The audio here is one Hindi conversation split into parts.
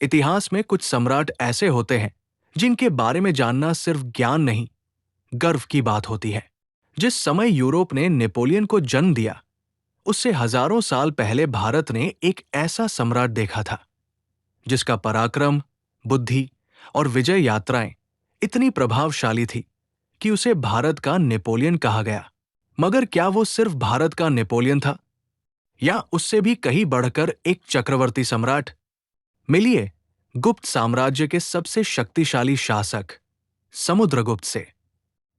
इतिहास में कुछ सम्राट ऐसे होते हैं जिनके बारे में जानना सिर्फ ज्ञान नहीं, गर्व की बात होती है। जिस समय यूरोप ने नेपोलियन को जन्म दिया, उससे हजारों साल पहले भारत ने एक ऐसा सम्राट देखा था जिसका पराक्रम, बुद्धि और विजय यात्राएं इतनी प्रभावशाली थी कि उसे भारत का नेपोलियन कहा गया। मगर क्या वो सिर्फ भारत का नेपोलियन था, या उससे भी कहीं बढ़कर एक चक्रवर्ती सम्राट? मिलिए गुप्त साम्राज्य के सबसे शक्तिशाली शासक समुद्रगुप्त से।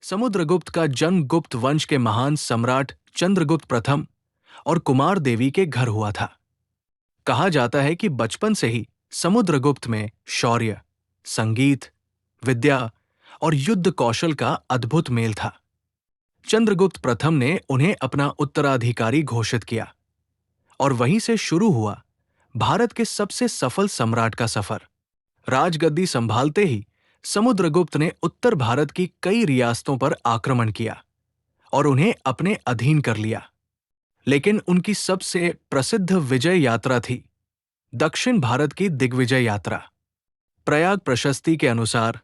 समुद्रगुप्त का जन्म गुप्त वंश के महान सम्राट चंद्रगुप्त प्रथम और कुमार देवी के घर हुआ था। कहा जाता है कि बचपन से ही समुद्रगुप्त में शौर्य, संगीत, विद्या और युद्ध कौशल का अद्भुत मेल था। चंद्रगुप्त प्रथम ने उन्हें अपना उत्तराधिकारी घोषित किया और वहीं से शुरू हुआ भारत के सबसे सफल सम्राट का सफर। राजगद्दी संभालते ही समुद्रगुप्त ने उत्तर भारत की कई रियासतों पर आक्रमण किया और उन्हें अपने अधीन कर लिया। लेकिन उनकी सबसे प्रसिद्ध विजय यात्रा थी दक्षिण भारत की दिग्विजय यात्रा। प्रयाग प्रशस्ति के अनुसार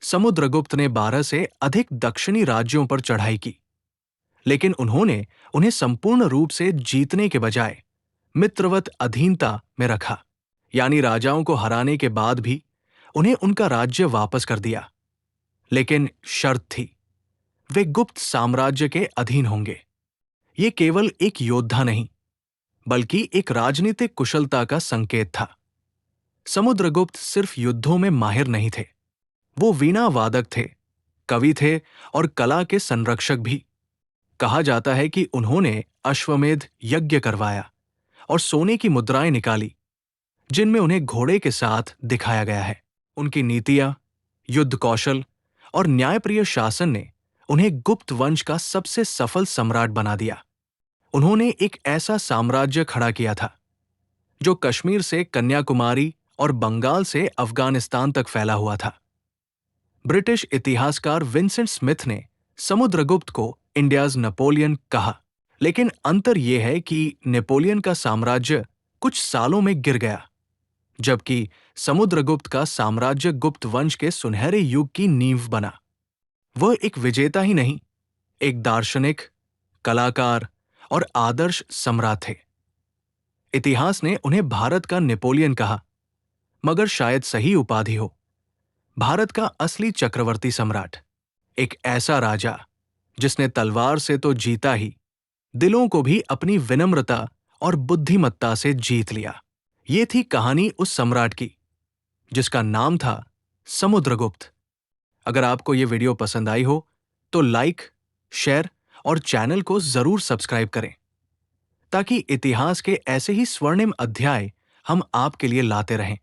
समुद्रगुप्त ने 12 से अधिक दक्षिणी राज्यों पर चढ़ाई की, लेकिन उन्होंने उन्हें संपूर्ण रूप से जीतने के बजाय मित्रवत अधीनता में रखा, यानी राजाओं को हराने के बाद भी उन्हें उनका राज्य वापस कर दिया। लेकिन शर्त थी, वे गुप्त साम्राज्य के अधीन होंगे। ये केवल एक योद्धा नहीं, बल्कि एक राजनीतिक कुशलता का संकेत था। समुद्रगुप्त सिर्फ युद्धों में माहिर नहीं थे, वो वीणा वादक थे, कवि थे और कला के संरक्षक भी। कहा जाता है कि उन्होंने अश्वमेध यज्ञ करवाया और सोने की मुद्राएं निकाली, जिनमें उन्हें घोड़े के साथ दिखाया गया है। उनकी नीतियां, युद्ध कौशल और न्यायप्रिय शासन ने उन्हें गुप्त वंश का सबसे सफल सम्राट बना दिया। उन्होंने एक ऐसा साम्राज्य खड़ा किया था जो कश्मीर से कन्याकुमारी और बंगाल से अफगानिस्तान तक फैला हुआ था। ब्रिटिश इतिहासकार विंसेंट स्मिथ ने समुद्रगुप्त को इंडियाज नेपोलियन कहा, लेकिन अंतर यह है कि नेपोलियन का साम्राज्य कुछ सालों में गिर गया, जबकि समुद्रगुप्त का साम्राज्य गुप्त वंश के सुनहरे युग की नींव बना। वह एक विजेता ही नहीं, एक दार्शनिक, कलाकार और आदर्श सम्राट थे। इतिहास ने उन्हें भारत का नेपोलियन कहा, मगर शायद सही उपाधि हो। भारत का असली चक्रवर्ती सम्राट, एक ऐसा राजा जिसने तलवार से तो जीता ही, दिलों को भी अपनी विनम्रता और बुद्धिमत्ता से जीत लिया। ये थी कहानी उस सम्राट की जिसका नाम था समुद्रगुप्त। अगर आपको ये वीडियो पसंद आई हो तो लाइक, शेयर और चैनल को जरूर सब्सक्राइब करें, ताकि इतिहास के ऐसे ही स्वर्णिम अध्याय हम आपके लिए लाते रहें।